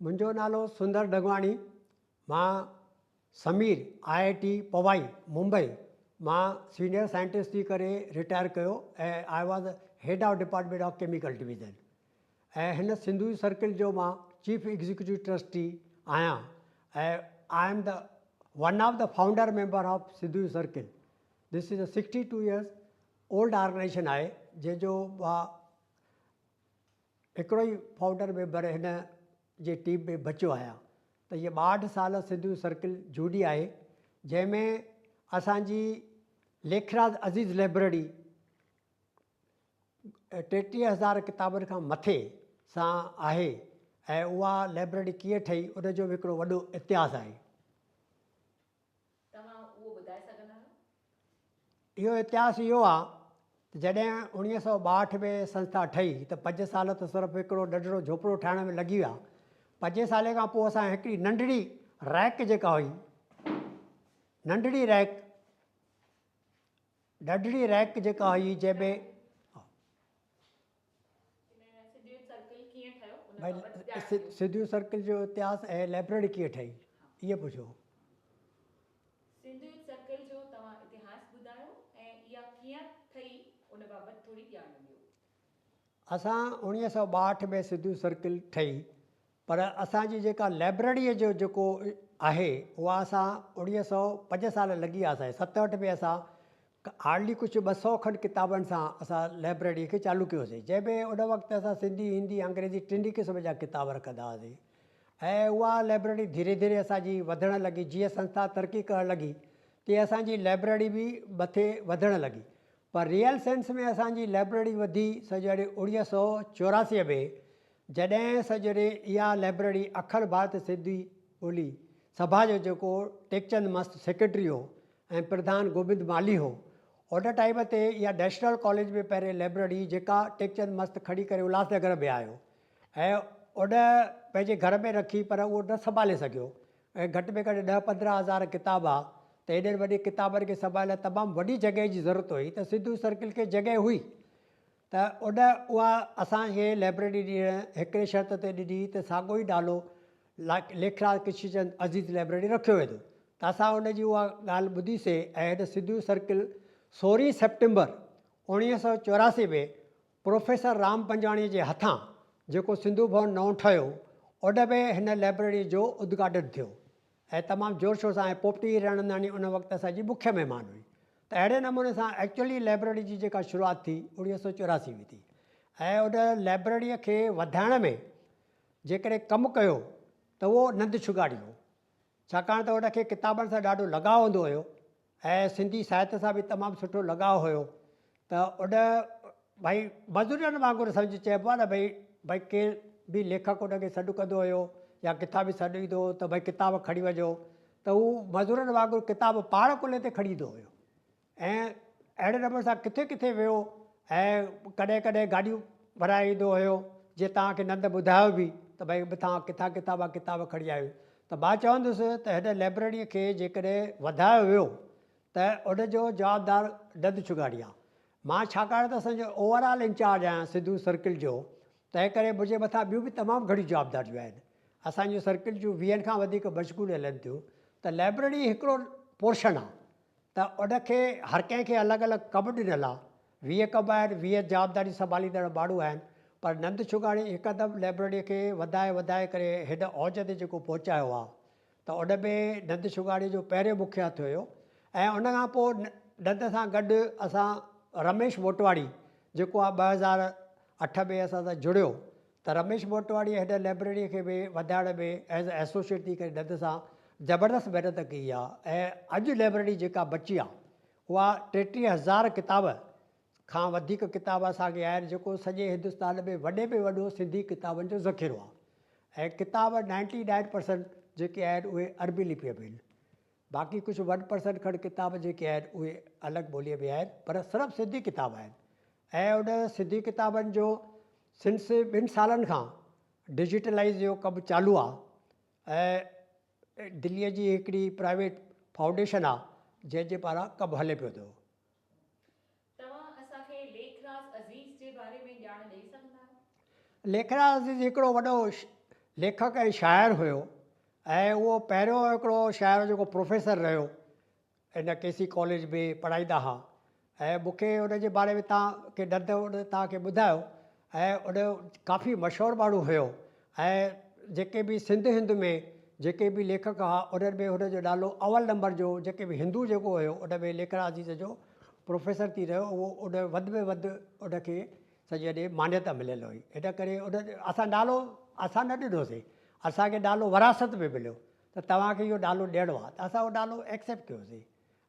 मुंहिंजो नालो सुंदर डगवाणी। मां समीर IIT पवाई मुंबई मां सीनियर साइंटिस्ट थी करे रिटायर कयो ऐं I was head of department of chemical division ऐं हिन सिंधु सर्किल जो मां चीफ एग्जीक्यूटिव ट्रस्टी आहियां ऐं I am the one of the founder member of Sindhu circle. This is a 62 years old organisation आहे जंहिंजो मां हिकिड़ो ई फाउंडर मेंबर हिन जे टीम में बचियो आहियां। त इहे 62 साल सिंधु सर्किल जूड़ी आहे जंहिंमें असांजी लेखराज अज़ीज़ लाइब्रेरी 33,000 किताबनि खां मथे सां आहे ऐं उहा लाइब्रेरी कीअं ठही उनजो बि हिकिड़ो वॾो इतिहासु आहे। इहो इतिहासु इहो आहे त जॾहिं 1962 में संस्था ठही त 5 साल त सिर्फ़ु हिकिड़ो नंढिड़ो झोपड़ो ठाहिण में लॻी विया। 5 साल खां पोइ असां हिकिड़ी नंढड़ी रैक जेका हुई, नंढड़ी रैक जेका हुई जंहिंमें सिंधु सर्किल जो इतिहासु ऐं लाइब्रेरी कीअं ठही इहो पुछो। सिंधु सर्किल जो तव्हां इतिहास ॿुधायो ऐं इहा कीअं ठही उन बाबति थोरी ॼाण ॾियो। असां 1962 में सिंधु सर्किल ठही, पर असांजी जेका लाइब्रेरीअ जो जेको आहे उहा असां 5 साल लॻी विया असांखे। 67 में असां हार्डली कुझु 200 खनि किताबनि सां असां लाइब्रेरीअ खे चालू कयोसीं, जंहिंमें उन वक़्तु असां सिंधी हिंदी अंग्रेजी टिनी क़िस्म जा किताब रखंदा हुआसीं ऐं उहा लाइब्रेरी धीरे धीरे असांजी वधणु लॻी। जीअं संस्था तरक़ी करणु लॻी तीअं असांजी लाइब्रेरी बि मथे वधणु लॻी, पर रियल सेंस में असांजी लाइब्रेरी वधी सॼे 1984 में जॾहिं सॼे इहा लाइब्रेरी अखिल भारत सिंधी ॿोली सभा जो जेको टेकचंद मस्त सेक्रेटरी हो ऐं प्रधान गोबिंद माली हो, उन टाइम ते इहा नेशनल कॉलेज में पहिरें लाइब्रेरी जेका टेकचंद मस्त खणी करे उल्हासनगर में आयो ऐं उन पंहिंजे घर में रखी, पर उहो न संभाले सघियो ऐं घटि में घटि 10-15 हज़ार किताब आहे त एॾे वॾे किताबनि खे संभाले तमामु वॾी जॻह जी ज़रूरत हुई। त सिंधु सर्किल खे जॻह हुई त उहा असांखे लाइब्रेरी ॾियणु हिकिड़े शर्त ते ॾिनी त साॻियो ई नालो लेखराज कृष्णचंद अज़ीज़ लाइब्रेरी रखियो वेंदो। त असां उनजी उहा ॻाल्हि ॿुधीसीं ऐं हिन सिंधु सर्किल 16 सेप्टेंबर 1984 में प्रोफेसर राम पंजवाणीअ जे हथां जेको सिंधु भवन नओं ठहियो उन में हिन लाइब्रेरी जो उद्घाटन थियो ऐं तमामु ज़ोर शोर सां। ऐं पोपटी रणंदानी उन वक़्तु असांजी मुख्य महिमान हुई। त अहिड़े नमूने सां एक्चुअली लाइब्रेरी जी जेका शुरूआति थी 1984 में थी ऐं उन लाइब्रेरीअ खे वधाइण में जेकॾहिं कमु कयो त उहो नंद छुगाड़ी हो, छाकाणि त उनखे किताबनि सां ॾाढो लॻाव हूंदो हुयो ऐं सिंधी साहित्य सां बि तमामु सुठो लॻाव हुयो। त उन भई मज़दूरनि वांगुरु सम्झि चइबो आहे न, भई केरु बि लेखक उनखे सॾु कंदो हुयो या किताबी सॾु ईंदो हो त भई किताब खणी वञो, त हू मज़दूरनि वांगुरु किताब पाण कुल्हे ते खणी ईंदो हुयो ऐं अहिड़े नमूने सां किथे किथे वियो ऐं कॾहिं कॾहिं गाॾियूं भराए ईंदो हुयो जीअं तव्हांखे नंद ॿुधायो बि त भई तव्हां किथां किताब खणी आयो। त मां चवंदुसि त हिन लाइब्रेरीअ खे जेकॾहिं वधायो वियो त उनजो जवाबदार नंद छुगाड़ी आहे। मां छाकाणि त असांजो ओवरऑल इंचार्ज आहियां सिंधु सर्किल जो, तंहिं करे मुंहिंजे मथां ॿियूं बि तमामु घणी जवाबदारियूं आहिनि। असांजो सर्किल जूं 20 खां वधीक मशगूल हलनि थियूं। त लाइब्रेरी हिकिड़ो पोर्शन आहे त उनखे हर कंहिंखे अलॻि अलॻि कमु ॾिनल आहे। 20 कम आहिनि, 20 जवाबदारी संभालींदड़ माण्हू आहिनि, पर नंद छुगाड़ी हिकदमि लाइब्रेरीअ खे वधाए करे हिन औज ते जेको पहुचायो आहे त उन में नंद छुगाड़ी जो पहिरियों मुख्य हथु हुयो। ऐं उन खां पोइ नंद सां गॾु असां रमेश मोटवाड़ी जेको आहे 2008 में असां सां जुड़ियो, त रमेश मोटवाड़ी हिन लाइब्रेरीअ खे बि वधाइण में एज़ एसोसिएट थी करे नंद सां ज़बरदस्त महिनत कई आहे। ऐं अॼु लाइब्रेरी जेका बची आहे उहा 33,000 किताब खां वधीक किताब असांखे आहिनि, जेको सॼे हिंदुस्तान में वॾो सिंधी किताबनि जो ज़ख़ीरो आहे। ऐं किताब 99% जेके आहिनि उहे अरबी लिपीअ में आहिनि, बाक़ी कुझु 1% खनि किताब जेके आहिनि उहे अलॻि ॿोलीअ में आहिनि, पर सिर्फ़ु सिंधी किताब आहिनि। ऐं उन सिंधी किताबनि जो सिंस 2 सालनि खां डिजिटलाइज़ जो कमु चालू आहे ऐं दिल्लीअ जी हिकिड़ी प्राइवेट फाउंडेशन आहे जंहिंजे पारां कमु हले पियो थो। लेखराज अज़ीज़ हिकिड़ो वॾो लेखक ऐं शाइर हुयो ऐं उहो पहिरियों हिकिड़ो शाइर जेको प्रोफेसर रहियो इन के सी कॉलेज में पढ़ाईंदा हुआ ऐं मूंखे उनजे बारे में तव्हांखे तव्हांखे ॿुधायो ऐं उन काफ़ी मशहूरु माण्हू हुयो ऐं जेके बि सिंध हिंद में जेके बि लेखक हुआ उन्हनि में हुनजो नालो अवल नंबर जो जेके बि हिंदू जेको हुयो उन में लेखराज जी जो प्रोफेसर थी रहियो उहो उन वधि में वधि उनखे सॼे ॾे मान्यता मिलियल हुई इन करे उन असां नालो असां न ॾिनोसीं असांखे नालो वरासत में मिलियो त तव्हांखे इहो नालो ॾियणो आहे त असां उहो नालो एक्सेप्ट कयोसीं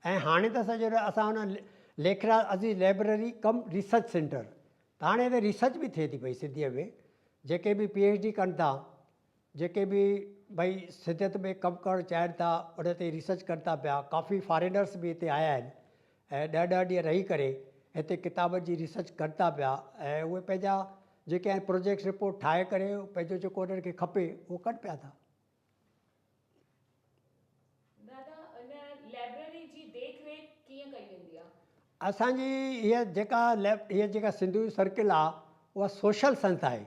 ऐं हाणे त सॼो असां हुन लेखराज अज़ीज़ लाइब्रेरी कम रिसर्च सेंटर त हाणे हिते रिसर्च बि थिए थी पई सिंधीअ में जेके बि PhD कनि था जेके बि भई सिंधियत में कमु करणु चाहिनि था उन ते रिसर्च कनि था पिया काफ़ी फॉरेनर्स बि हिते आया आहिनि ऐं 10-10 ॾींहं रही करे हिते किताबनि जी रिसर्च कनि था पिया ऐं उहे पंहिंजा जेके आहिनि प्रोजेक्ट रिपोर्ट ठाहे करे पंहिंजो जेको उन्हनि खे खपे उहो कनि पिया था। दादा इन लाइब्रेरी जी देखरेख कीअं कई वेंदी आहे? असांजी हीअ जेका सिंधू सर्किल आहे उहा सोशल संस्था आहे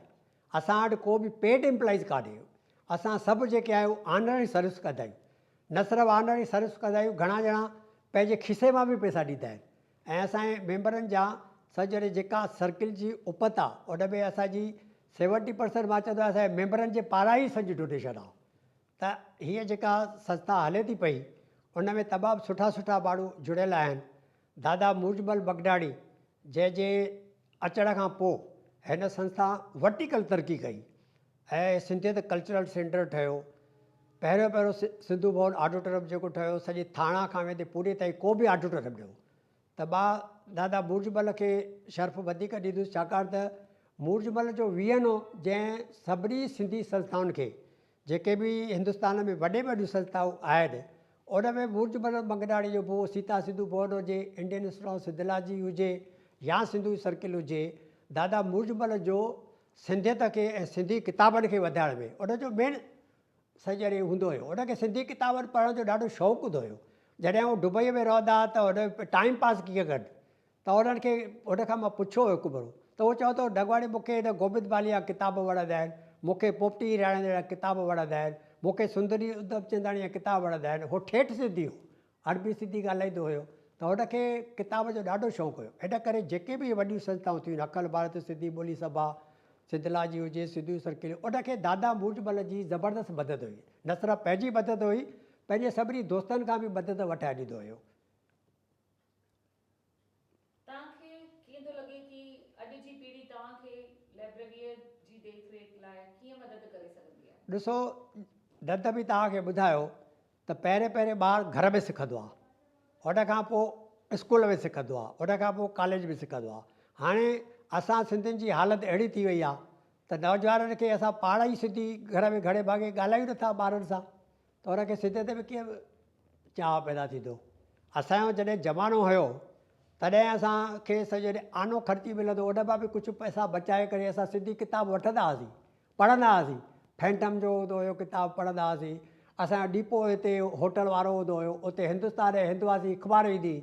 असां वटि को बि पेड एम्प्लॉइज़ कान्हे असां सभु जेके आहियूं ऑनररी सर्विस कंदा आहियूं न सिर्फ़ु ऑनररी सर्विस कंदा आहियूं घणा ॼणा पंहिंजे खीसे मां बि पैसा ॾींदा आहिनि ऐं असांजे मेंबरनि जा सॼे जेका सर्किल जी उपत आहे उन में असांजी 70% मां चवंदो आहियां असांजे मेंबरनि जे पारां ई सॼी डोनेशन आहे त हीअ जेका संस्था हले थी पई उन में तमामु सुठा सुठा माण्हू जुड़ियल आहिनि दादा मुर्जमल बगडाणी जंहिंजे अचण खां पोइ हिन संस्था वर्टिकल तरक़ी कई ऐं सिंधियत कल्चरल सेंटर ठहियो पहिरियों सिंधू भवन ऑडिटोरियम जेको ठहियो सॼे थाणा खां वेंदे पूरे ताईं को बि ऑडिटोरियम ॾियो त मां दादा मुर्जमल खे शर्फ़ वधीक ॾींदुसि छाकाणि त मुर्जमल जो वीहनो जंहिं सभिनी सिंधी संस्थाउनि खे जेके बि हिंदुस्तान में वॾे में वॾियूं संस्थाऊं आहिनि उन में मुर्जमल बगडाणी जो भू सीता सिंधु भवन हुजे इंडियन इंस्टीट्यूट ऑफ सिंधोलॉजी हुजे या सिंधू सर्किल हुजे दादा मुर्जमल जो सिंधियत खे ऐं सिंधी किताबनि खे वधाइण में उनजो मेन सॼे हूंदो हुयो उनखे सिंधी किताबनि पढ़ण जो ॾाढो शौक़ु हूंदो हुयो जॾहिं हू दुबई में रहंदा त हुन टाइम पास कीअं कनि त उन्हनि खे हुनखां मां पुछियो हिकु भेरो त उहो चवंदो डगवाणी मूंखे हिन गोबिंद बालिया किताब वणंदा आहिनि मूंखे पोपटी राणे जा किताब वणंदा आहिनि मूंखे सुंदरी उधमचंदाणी जा किताब वणंदा आहिनि उहो ठेठि सिंधी हो अरबी सिंधी ॻाल्हाईंदो हुयो त हुनखे किताब जो ॾाढो शौक़ु हुयो इन करे जेके बि वॾियूं संस्थाऊं थियूं अखिल भारत सिंधी ॿोली सभा सिंधलाजी हुजे सिंधू सर्किल उनखे दादा मुर्जमल जी ज़बरदस्त मदद हुई न सिर्फ़ु पंहिंजी मदद हुई पंहिंजे सभिनी दोस्तनि खां बि मदद वठाए ॾींदो हुयो। तव्हांखे कीअं थो लॻे कि अॼु जी पीढ़ी तव्हांखे लाइब्रेरीअ जी देखरेख लाइ कीअं मदद करे सघंदी आहे? ॾिसो दद बि तव्हांखे ॿुधायो त पहिरें ॿारु घर में सिखंदो आहे उन खां पोइ स्कूल में सिखंदो आहे उन खां पोइ कॉलेज में सिखंदो आहे हाणे असां सिंधियुनि जी हालति अहिड़ी थी वई आहे त नौजवाननि खे असां पाण ई सिंधी घर में घणे भाॻे ॻाल्हायूं नथा ॿारनि सां त हुनखे सिंधियत में कीअं चाह पैदा थींदो असांजो जॾहिं ज़मानो हुयो तॾहिं असांखे सॼो आनो ख़र्ची मिलंदो उन मां बि कुझु पैसा बचाए करे असां सिंधी किताब वठंदा हुआसीं पढ़ंदा हुआसीं फैंटम जो हूंदो हुयो किताब पढ़ंदा हुआसीं असांजो डिपो हिते होटल वारो हूंदो हुयो उते हिंदुस्तान ऐं हिंदवासी अख़बार ईंदी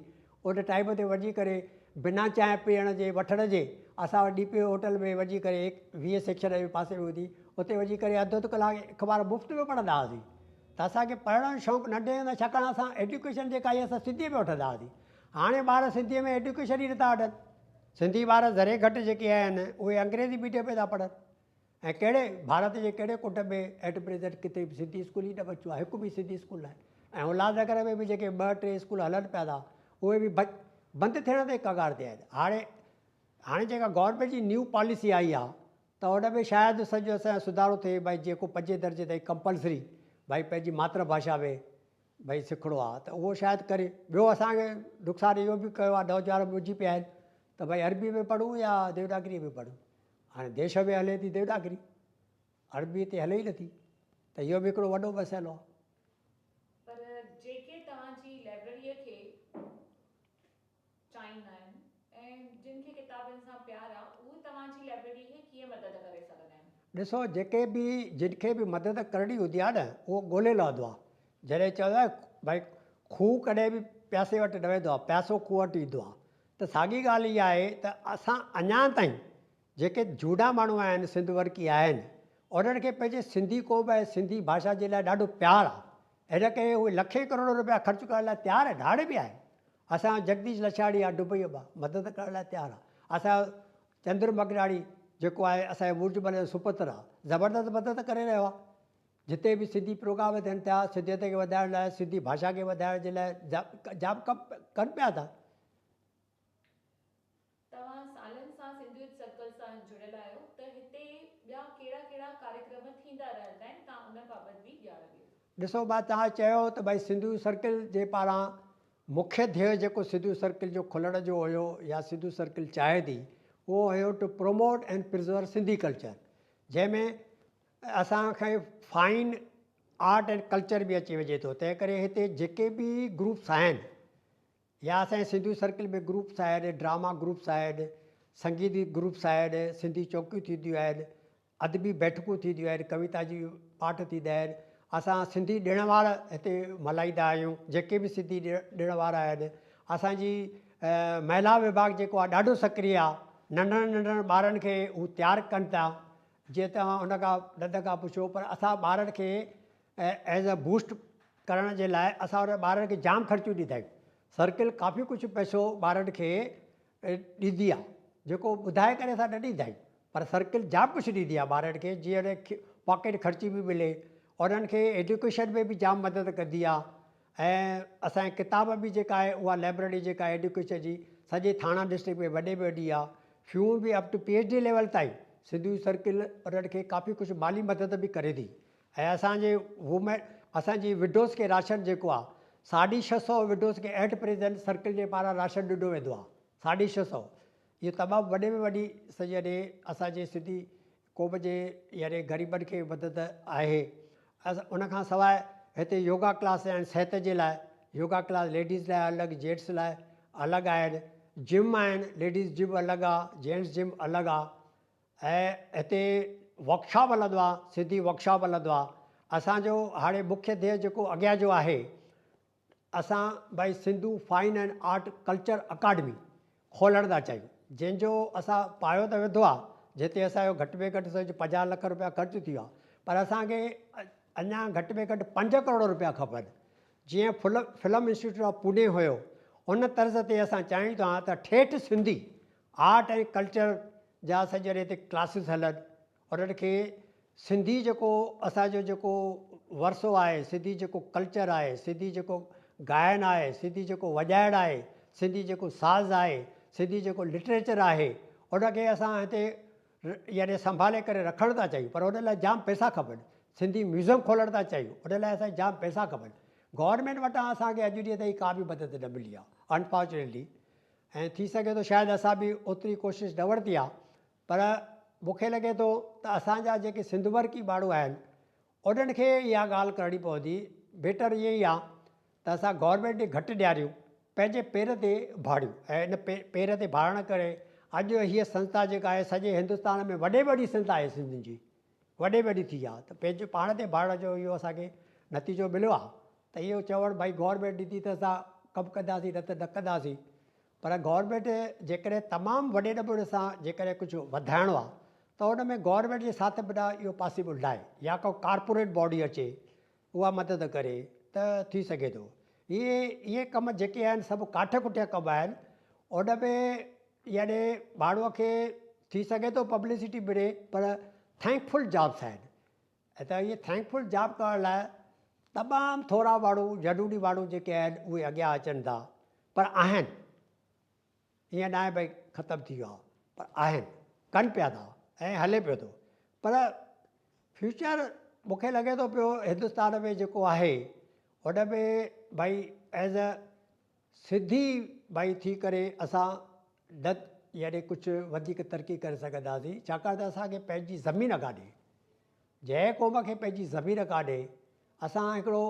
उन टाइम ते वञी करे बिना चांहि पीअण जे वठण जे असां वटि डीपो होटल में वञी करे 20 सेक्शन जे पासे में हूंदी उते वञी करे अधु कलाक अख़बार मुफ़्त में पढ़ंदा हुआसीं त असांखे पढ़ण जो शौक़ु नंढे हूंदे छाकाणि असां एडुकेशन जेका आहे असां सिंधीअ में वठंदा हुआसीं हाणे ॿार सिंधीअ में एडुकेशन ई नथा वठनि सिंधी ॿार ज़रे घटि जेके आहिनि उहे अंग्रेज़ी मीडियम में था पढ़नि ऐं कहिड़े भारत जे कहिड़े कुंड में एट प्रेज़ेंट किथे बि सिंधी स्कूल ई न बचियो आहे हिकु बि सिंधी स्कूल आहे ऐं उल्हासनगर में बि जेके 2-3 स्कूल हलनि पिया था उहे बि बंदि थियण ते कगार ते आहिनि हाणे जेका गवर्नमेंट जी न्यू पॉलिसी आई आहे त हुन में शायदि सॼो असांजो सुधारो थिए भई जेको 5 दर्जे ताईं कंपलसरी भई पंहिंजी मातृभाषा में भई सिखिणो आहे त उहो शायदि करे ॿियो असांखे नुक़सानु इहो बि कयो आहे नौजवान मुंहिंजी पिया आहिनि त भई अरबी में पढ़ूं या देवनागरी में पढ़ूं हाणे देश में हले थी देवनागरी अरबी ते हले ई नथी त इहो बि हिकिड़ो वॾो मसइलो आहे। पर जेके तव्हांजी लाइब्रेरीअ खे चाहींदा आहिनि ऐं जिन खे किताबनि सां प्यार आहे उहे तव्हांजी लाइब्रेरी खे कीअं मदद करे सघंदा आहिनि? ॾिसो जिनखे बि मदद करणी हूंदी आहे न उहो ॻोल्हे लहंदो आहे जॾहिं चवंदो आहे भई खूह कॾहिं बि प्यासे वटि न वेंदो आहे प्यासो खूह वटि ईंदो आहे त साॻी ॻाल्हि इहा आहे त असां अञा ताईं जेके झूना माण्हू आहिनि सिंध वर्की आहिनि उन्हनि खे पंहिंजे सिंधी क़ौम ऐं सिंधी भाषा जे लाइ ॾाढो प्यारु आहे। हिन करे उहे लखे करोड़ रुपया ख़र्चु करण लाइ तयारु आहिनि, हाणे बि आहे। असां जगदीश लछाणी आहे दुबईअ मां, मदद करण लाइ तयारु आहे। असांजो चंद्र मगनाणी जेको आहे असांजे मुर्जमल जो सुपुत्र आहे, ज़बरदस्त मदद करे रहियो आहे। जिते बि सिंधी प्रोग्राम थियनि था, सिंधियत खे वधाइण लाइ, सिंधी भाषा खे वधाइण जे लाइ जाम कमु कनि पिया था। तव्हां सालनि सां सिंधियत सर्कल सां जुड़ियल आहियो, त हिते ॿिया कहिड़ा कहिड़ा कार्यक्रम थींदा रहंदा आहिनि, तव्हां उन बाबति बि ॼाण ॾियो। ॾिसो, मां तव्हां चयो त भई सिंधु सर्कल जे पारां मुख्य ध्येय जेको सिंधु सर्कल जो खुलण जो हुयो या सिंधु सर्कल चाहे थी, उहो हुयो to promote and preserve Sindhi culture, जंहिंमें असांखे फाइन आर्ट एंड कल्चर बि अची वञे थो। तंहिं करे हिते जेके बि ग्रुप्स आहिनि या असांजे सिंधु सर्कल में ग्रुप्स आहिनि, ड्रामा ग्रुप्स आहिनि, संगीत ग्रुप्स आहिनि, सिंधी चौकियूं थींदियूं आहिनि, अदबी बैठकूं थींदियूं आहिनि, कविता जी पाठ थींदा आहिनि। असां सिंधी ॾिण वार हिते मल्हाईंदा आहियूं, जेके बि सिंधी ॾिण वार आहिनि। असांजी महिला विभाग जेको आहे ॾाढो सक्रिय आहे, नंढड़नि नंढड़नि ॿारनि खे हू तयारु कनि था। जीअं तव्हां हुन खां नंढ खां पुछो, पर असां ॿारनि खे एज़ अ बूस्ट करण जे लाइ असां उन ॿारनि खे जाम ख़र्चू ॾींदा आहियूं। सर्कल काफ़ी कुझु पैसो ॿारनि खे ॾींदी आहे, जेको ॿुधाए करे असां न ॾींदा आहियूं, पर सर्कल जाम कुझु ॾींदी आहे ॿारनि खे, जीअं पॉकेट ख़र्ची बि मिले। उन्हनि खे एजुकेशन में बि जाम मदद कंदी आहे। ऐं असांजे किताब बि जेका आहे उहा लाइब्रेरी जेका आहे एजुकेशन जी, सॼे थाणा डिस्ट्रिक्ट में वॾे में वॾी आहे। फ्यू बि अप टू PhD लेवल ताईं सिंधु सर्कल उन्हनि खे काफ़ी कुझु माली मदद बि करे थी। ऐं असांजे असांजी विडोज़ खे राशन जेको आहे 650 विडोज़ खे एट प्रेज़ेंट सर्कल जे पारां राशन ॾिनो वेंदो आहे। 650 इहो तमामु वॾे में वॾी सॼे असांजे सिंधी क़ौम जे यानी ग़रीबनि खे मदद आहे। उनखां सवाइ हिते योगा क्लास आहिनि, सिहत जे लाइ योगा क्लास लेडीज़ लाइ अलॻि, जेंट्स लाइ अलॻि आहिनि। जिम आहिनि, लेडीज़ जिम अलॻि आहे, जेंट्स जिम अलॻि आहे। ऐं हिते वर्कशॉप हलंदो आहे, सिंधी वर्कशॉप हलंदो आहे। असांजो हाणे मुख्य ध्येय जेको अॻियां जो आहे, असां भई Sindhu fine and art culture academy खोलण था चाहियूं, जंहिंजो असां पायो त विधो आहे, जिते असांजो घटि में घटि 50 लख रुपया ख़र्चु थी वियो आहे, पर असांखे अञा घटि में घटि 5 करोड़ रुपया खपनि। जीअं फिल्म इंस्टीट्यूट ऑफ पुणे हुयो, उन तर्ज़ ते असां चाहियूं था त ठेठि सिंधी आर्ट ऐं कल्चर जा सॼे हिते क्लासिस हलनि। उन्हनि खे सिंधी जेको असांजो जेको वरसो आहे, सिंधी जेको कल्चर आहे, सिंधी जेको गायन आहे, सिंधी जेको वॼाइण आहे, सिंधी जेको साज़ आहे, सिंधी जेको लिटरेचर आहे, उनखे असां हिते यानी संभाले करे रखण था चाहियूं। पर उन लाइ जाम पैसा खपनि। सिंधी म्यूज़ियम खोलण था चाहियूं, उन लाइ असांखे जाम पैसा खपनि। गवर्नमेंट वटां असांखे अॼु ॾींहं ताईं का बि मदद न मिली आहे, अनफॉर्चुनेटली। ऐं थी सघे थो शायदि असां बि ओतिरी कोशिशि न वरिती आहे, पर मूंखे लॻे थो त असांजा जेके सिंधवर्की माण्हू आहिनि, उन्हनि खे इहा ॻाल्हि करणी पवंदी। बेटर इहे ई आहे त असां गवर्नमेंट खे घटि ॾियारियूं, पंहिंजे पेर ते भाड़ियूं। ऐं इन पेर ते भाड़ण करे अॼु हीअ संस्था जेका आहे सॼे हिंदुस्तान में वॾे में वॾी संस्था आहे सिंधियुनि जी, वॾे में वॾी थी आहे। त पंहिंजे पाण ते भाड़ण जो इहो असांखे नतीजो मिलियो आहे। त इहो चवणु भई गवर्नमेंट ॾींदी त असां कमु कंदासीं, न त न कंदासीं। पर गवर्नमेंट जेकॾहिं तमामु वॾे नमूने सां जेकॾहिं कुझु वधाइणो आहे, त उन में गवर्नमेंट जे साथ बिना इहो पॉसिबल न आहे। या को कारपोरेट बॉडी अचे, उहा मदद करे त थी सघे थो। इहे कम जेके आहिनि सभु काठ कुटिया कम आहिनि। उन में यानी माण्हूअ खे थी सघे थो पब्लिसिटी मिले, पर थैंकफुल जॉब्स आहिनि। ऐं त इहे थैंकफुल जॉब करण लाइ तमामु थोरा माण्हू, ज़रूरी माण्हू जेके आहिनि उहे अॻियां अचनि था। पर आहिनि, ईअं न आहे भई ख़तमु थी वियो आहे, पर आहिनि, कनि पिया था ऐं हले पियो थो। पर फ्यूचर मूंखे लॻे थो पियो हिंदुस्तान में जेको आहे, उन में भई एज़ अ सिंधी भई थी करे असां न यानी कुझु वधीक तरक़ी करे सघंदासीं। छाकाणि त असांखे पंहिंजी ज़मीन कान्हे, जंहिं क़ौम खे पंहिंजी ज़मीन कान्हे, असां हिकिड़ो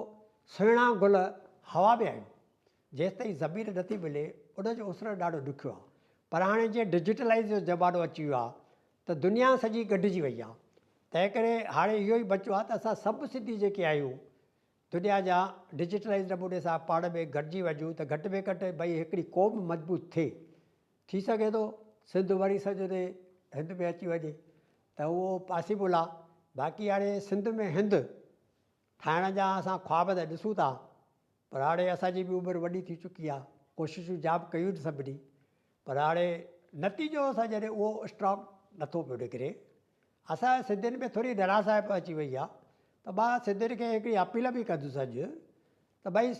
सुहिणा गुल हवा में आहियूं। जेसि ताईं ज़मीन नथी मिले, उनजो उसरणु ॾाढो ॾुखियो आहे। पर हाणे जीअं डिजिटलाइज़ जो ज़मानो अची वियो आहे, त दुनिया सॼी गॾिजी वई आहे। तंहिं करे हाणे इहो ई बचियो आहे त असां सभु सिंधी जेके आहियूं, दुनिया जा डिजिटलाइज़ नमूने सां पाण में गॾिजी वञूं, त घटि में घटि भई हिकिड़ी क़ौम मज़बूत थिए। थी सघे थो सिंध वरी सॼे हिंद में अची वञे, त उहो पॉसिबल आहे। बाक़ी हाणे सिंध में हिंद ठाहिण जा असां ख़्वाब त ॾिसूं था, पर हाणे असांजी बि उमिरि वॾी थी चुकी आहे, कोशिशूं जाम कयूं सभिनी, पर हाणे नतीजो असां जॾहिं उहो स्ट्रॉंग नथो पियो निकिरे। असां सिंधियुनि में थोरी निराशाइप अची वई आहे, त मां सिंधियुनि खे हिकिड़ी अपील बि कंदुसि अॼु त भई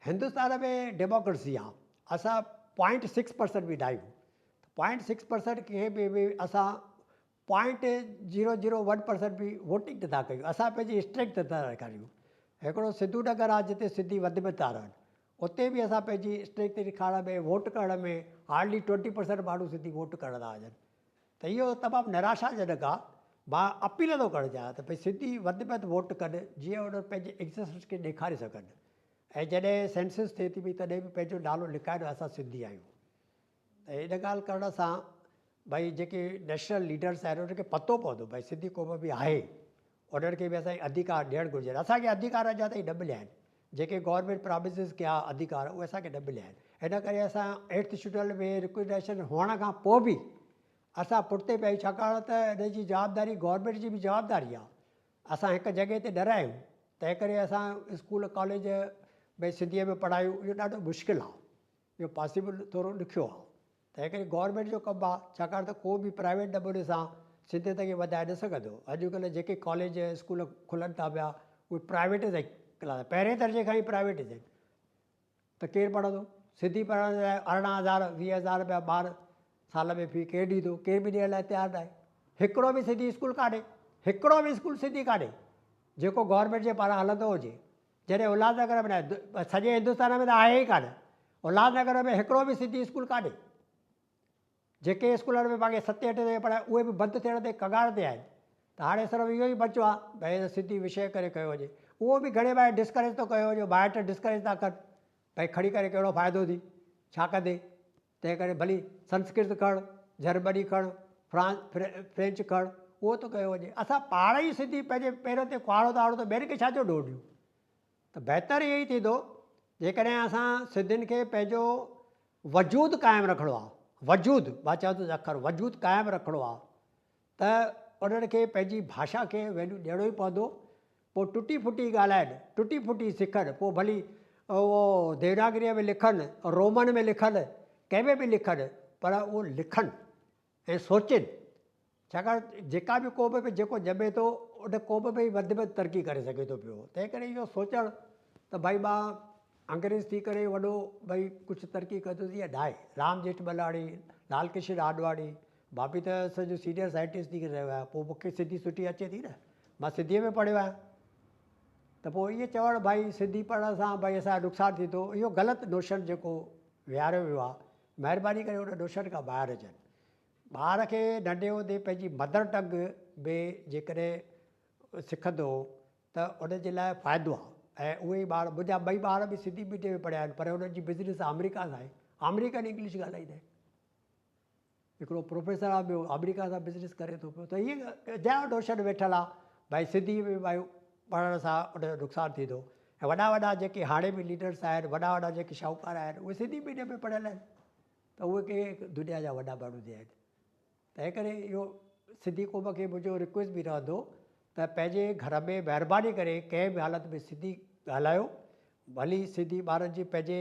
हिंदुस्तान में डेमोक्रेसी आहे, असां 0.6% बि न आहियूं, 0.6% खे बि असां 0.001% बि वोटिंग नथा कयूं, असां पंहिंजी स्ट्रेंथ नथा ॾेखारियूं। हिकिड़ो सिंधु नगर आहे जिते सिंधी वधि में था रहनि, उते बि असां पंहिंजी स्ट्रेंथ ॾेखारण में वोट करण में हार्डली 20% माण्हू सिंधी वोट करण था वञनि, त इहो तमामु निराशाजनक आहे। मां अपील थो करणु चाहियां त भई सिंधी वधि में वधि वोट कनि, जीअं उन पंहिंजे एग्ज़िस्टेंस खे ॾेखारे सघनि, ऐं जॾहिं सेंसस थिए थी पई तॾहिं बि पंहिंजो नालो लिखाइनि असां सिंधी आहियूं। त इन ॻाल्हि करण सां भई जेके नेशनल लीडर्स आहिनि उनखे पतो पवंदो भई सिंधी क़ौम बि आहे, उन्हनि खे बि असांखे अधिकार ॾियणु घुरिजे। असांखे अधिकार अञा ताईं न मिलिया आहिनि, जेके गवर्नमेंट प्रामिसिस कया अधिकार उहे असांखे न मिलिया आहिनि। हिन करे असां 8th शेड्यूल में रिकग्नाइज़ेशन हुअण खां पोइ बि असां पुठिते पिया आहियूं, छाकाणि त हिन जी जवाबदारी गवर्नमेंट जी बि जवाबदारी आहे। असां हिकु जॻह ते न रहियूं, तंहिं करे असां स्कूल कॉलेज भई सिंधीअ में पढ़ायूं, इहो ॾाढो मुश्किलु आहे, इहो पॉसिबल थोरो ॾुखियो आहे। तंहिं करे गवर्नमेंट जो कमु आहे, छाकाणि त को बि प्राइवेट नमूने सां सिंधियत खे वधाए न सघंदो। अॼुकल्ह जेके कॉलेज स्कूल खुलनि था पिया उहे प्राइवेटाइज़ क्लास, पहिरें दर्जे खां ई प्राइवेटाइज़ आहिनि, त केरु पढ़ंदो? सिंधी पढ़ण लाइ 18,000 20,000 रुपया ॿार साल में फी केरु ॾींदो? केर बि ॾियण लाइ तयारु न आहे। हिकिड़ो बि सिंधी स्कूल कान्हे, हिकिड़ो बि स्कूल सिंधी कान्हे जेको गवर्नमेंट जे पारां हलंदो हुजे। जॾहिं उल्हासनगर में न, सॼे हिंदुस्तान में त आहे ई कान, उल्हासनगर में हिकिड़ो बि सिंधी स्कूल कान्हे। जेके स्कूलनि में पाण 7-8 ते पढ़ाए उहे बि बंदि थियण ते कगार ते आहिनि, त हाणे सिर्फ़ु इहो ई बचियो आहे भई सिंधी विषय करे कयो वञे। उहो बि घणे ॿाहिरि डिस्करेज थो कयो वञे, ॿाहिरि डिस्करेज था कनि भई खणी करे कहिड़ो फ़ाइदो थी, छा कंदे? तंहिं करे भली संस्कृत खण, जर्मनी खण, फ्रेंच खण, उहो थो कयो वञे। असां पाण ई सिंधी पंहिंजे पेरनि ते कुहाड़ो था हणूं त ॿियनि खे छाजो ॾोह ॾियूं? त बहितरु इहो ई थींदो जेकॾहिं असां सिंधियुनि खे पंहिंजो वजूद क़ाइमु रखिणो आहे, वजूद मां चवंदुसि अखर वजूद क़ाइमु रखिणो आहे, त उन्हनि खे पंहिंजी भाषा खे वैल्यू ॾियणो ई पवंदो। पोइ टुटी फुटी ॻाल्हाइनि, टुटी फुटी सिखनि, पोइ भली उहो देवनागरीअ में लिखनि, रोमन में लिखनि, कंहिंमें बि लिखनि, पर उहो लिखनि ऐं सोचनि, छाकाणि जेका बि क़ौम में जेको ॼमे थो उन क़ौम में ई वधि में तरक़ी करे सघे थो पियो। तंहिं करे इहो सोचणु त भई मां अंग्रेज़ थी करे वॾो भई कुझु तरक़ी कंदुसि, इहा न आहे। राम जेठमलाणी, लाल कृष्ण आडवाणी, मां बि त सॼो सीनियर साइंटिस्ट थी करे रहियो आहियां, पोइ मूंखे सिंधी सुठी अचे थी न, मां सिंधीअ में पढ़ियो आहियां। त पोइ इहे चवणु भई सिंधी पढ़ण सां भई असांजो नुक़सानु थींदो, इहो ग़लति नोशन जेको विहारियो वियो आहे, महिरबानी करे उन नोशन खां ॿाहिरि अचनि। ॿार खे नंढे हूंदे पंहिंजी मदर टंग में जेकॾहिं सिखंदो त उनजे लाइ फ़ाइदो आहे। ऐं उहे ई ॿार, मुंहिंजा ॿई ॿार बि सिंधी मीडियम में पढ़िया आहिनि, पर हुननि जी बिज़नेस अमेरिका सां आहे, अमेरिकन इंग्लिश ॻाल्हाईंदा आहिनि। हिकिड़ो प्रोफेसर आहे, ॿियो अमेरिका सां बिज़नेस करे थो पियो। त इहे जाम नोशन वेठल आहे भई सिंधी में भई पढ़ण सां उनजो नुक़सानु थींदो। ऐं वॾा वॾा जेके हाणे बि लीडर्स आहिनि, वॾा वॾा जेके शाहूकार आहिनि, उहे सिंधी मीडियम में पढ़ियल आहिनि, त उहे के दुनिया जा वॾा माण्हू थिया आहिनि। तंहिं करे इहो सिंधी क़ौम खे मुंहिंजो रिक्वेस्ट बि रहंदो त पंहिंजे घर में महिरबानी करे कंहिं बि हालत में सिंधी ॻाल्हायो। भली सिंधी ॿारनि जी पंहिंजे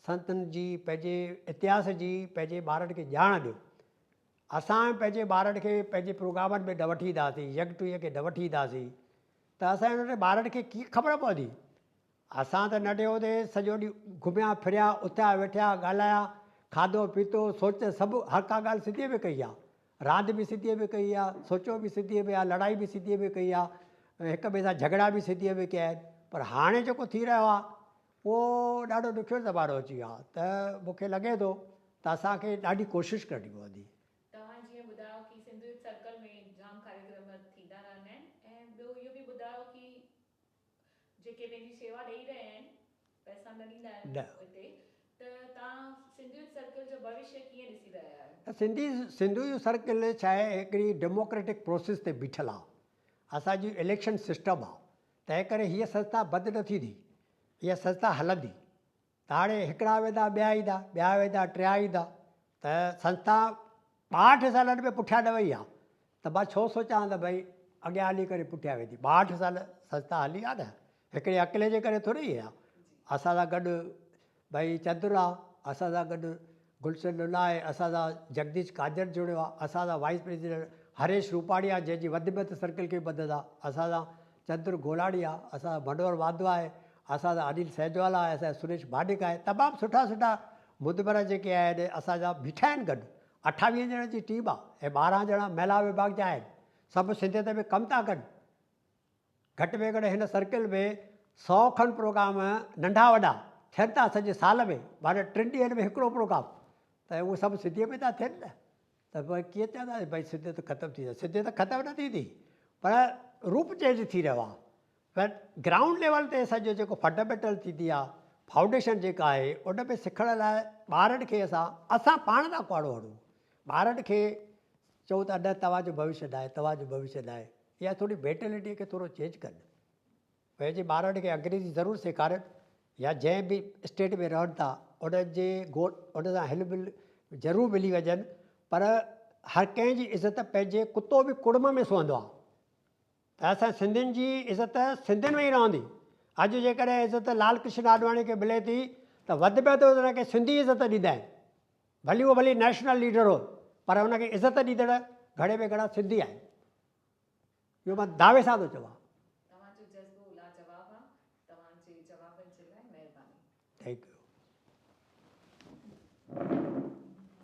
संतनि जी, पंहिंजे इतिहास जी पंहिंजे ॿारनि खे ॼाण ॾियो। असां पंहिंजे ॿारनि खे पंहिंजे प्रोग्रामनि में न वठी ईंदासीं, यंग खे न वठी ईंदासीं, त असां उन्हनि ॿारनि खे कीअं ख़बर पवंदी? असां त नंढे हूंदे सॼो ॾींहुं घुमिया फिरिया, उथिया वेठिया, ॻाल्हाया, खाधो पीतो, सोच, सभु हर का ॻाल्हि सिंधीअ में कई आहे, रांदि बि सिंधीअ में कई आहे, सोचो बि सिंधीअ में आहे, लड़ाई बि सिंधीअ में कई आहे, हिक ॿिए सां झगड़ा बि सिंधीअ में कया आहिनि। पर हाणे जेको थी रहियो आहे उहो ॾाढो ॾुखियो ज़मानो अची वियो आहे। त मूंखे लॻे थो त असांखे ॾाढी कोशिशि करणी पवंदी। तव्हां जीअं ॿुधायो कि सिंधु यूथ सर्कल में जाम कार्यक्रम थींदा रहंदा आहिनि, ऐं ॿियो इहो बि ॿुधायो कि जेके पंहिंजी शेवा ॾेई रहिया आहिनि, पैसा न ॾींदा आहिनि हिते, त तव्हां सिंधु यूथ सर्कल जो भविष्य कीअं ॾिसी रहिया आहियो? सिंधु यूथ सर्कल छा आहे, हिकिड़ी डेमोक्रेटिक प्रोसेस ते बीठल आहे। असांजी इलेक्शन सिस्टम आहे, तंहिं करे हीअ संस्था बंदि न थींदी, हीअ संस्था हलंदी। त हाणे हिकिड़ा वेंदा, ॿिया ईंदा, ॿिया वेंदा, टिया ईंदा, त संस्था 62 सालनि में पुठियां न वई आहे। त मां छो सोचां त भई अॻियां हली करे पुठियां वेंदी। 62 साल संस्था हली आहे न, हिकिड़े अकेले जे करे थोरी आहे। असां सां गॾु भई चंद्र आहे, असां सां गॾु गुलशन लुला आहे, असां सां जगदीश काजर जुड़ियो आहे, असां सां वाइस प्रेसिडेंट हरेश रूपाणी आहे जंहिंजी वधमत सर्किल खे मदद आहे, असां सां चंद्र गोलाणी आहे, असां सां मनोहर वाधवा आहे, असां सां अनिल सहजवाला आहे, असां सुरेश भाडिक आहे। तमामु सुठा सुठा मुदबर जेके आहिनि असांजा बीठा आहिनि गॾु। 28 ॼणनि जी टीम आहे ऐं 12 ॼणा महिला विभाग जा आहिनि। सभु सिंधियत में कमु था कनि। घटि में घटि हिन सर्किल में 100 खनि प्रोग्राम नंढा वॾा थियनि था सॼे साल में, माना 3 ॾींहंनि में हिकिड़ो प्रोग्राम, त उहे सभु सिंधीअ में था थियनि न। त भई कीअं चवंदासीं भई सिंधियत ख़तमु थी वेंदी? सिंधियत ख़तमु न थींदी, पर रूप चेंज थी रहियो आहे। पर ग्राउंड लेवल ते सॼो जेको फंडामेंटल थींदी आहे, फाउंडेशन जेका आहे, उन में सिखण लाइ ॿारनि खे असां पाण था कुआड़ो हणूं। ॿारनि खे चऊं था न तव्हांजो भविष्य न आहे, तव्हांजो भविष्य न आहे। इहा थोरी मेंटेलिटीअ खे थोरो चेंज कनि। पंहिंजे ॿारनि खे अंग्रेजी ज़रूरु सेखारनि, या जंहिं बि स्टेट में रहनि था उन जे उन सां हिल मिल ज़रूरु मिली वञनि। पर हर कंहिंजी इज़त पंहिंजे कुतो बि कुड़म में सुहंदो आहे, त असां सिंधियुनि जी इज़त सिंधियुनि में ई रहंदी। अॼु जेकॾहिं इज़त लाल कृष्ण आडवाणी खे मिले थी त वधि में वधि हुनखे सिंधी इज़त ॾींदा आहिनि। भली उहो भली नेशनल लीडर हो, पर हुनखे इज़त ॾींदड़ घणे में घणा सिंधी आहिनि। इहो मां दावे सां थो चवां। तव्हांजो जज़्बो लाजवाब आहे। तव्हांजे जवाबनि जे लाइ महिरबानी। Thank U.